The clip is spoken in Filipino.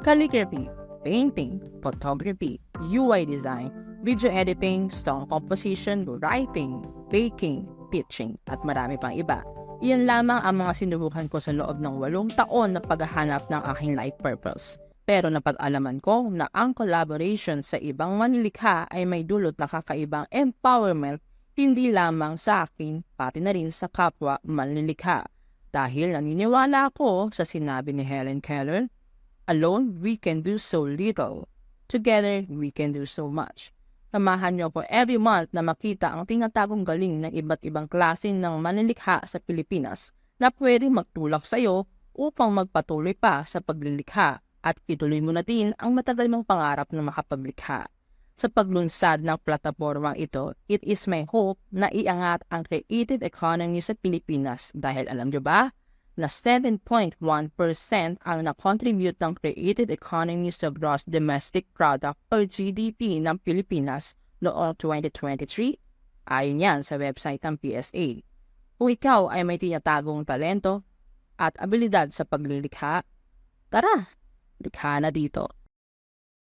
calligraphy, painting, photography, UI design, video editing, song composition, writing, baking, teaching, at marami pang iba. Iyan lamang ang mga sinubukan ko sa loob ng 8 taon na paghahanap ng aking life purpose. Pero napag-alaman ko na ang collaboration sa ibang manlilikha ay may dulot na kakaibang empowerment hindi lamang sa akin pati na rin sa kapwa manlilikha. Dahil naniniwala ako sa sinabi ni Helen Keller, alone we can do so little, together we can do so much. Samahan niyo po every month na makita ang tinatagong galing ng iba't ibang klase ng manlilikha sa Pilipinas na pwedeng magtulak sa iyo upang magpatuloy pa sa paglilikha at ituloy mo na din ang matagal mong pangarap na makapaglikha. Sa paglunsad ng platapormang ito, it is my hope na iangat ang creative economy sa Pilipinas dahil alam niyo ba na 7.1% ang na-contribute ng creative economy sa gross domestic product o GDP ng Pilipinas noong 2023? Ayon yan sa website ng PSA. Kung ikaw ay may tinatagong talento at abilidad sa paglilikha, tara, likha na dito.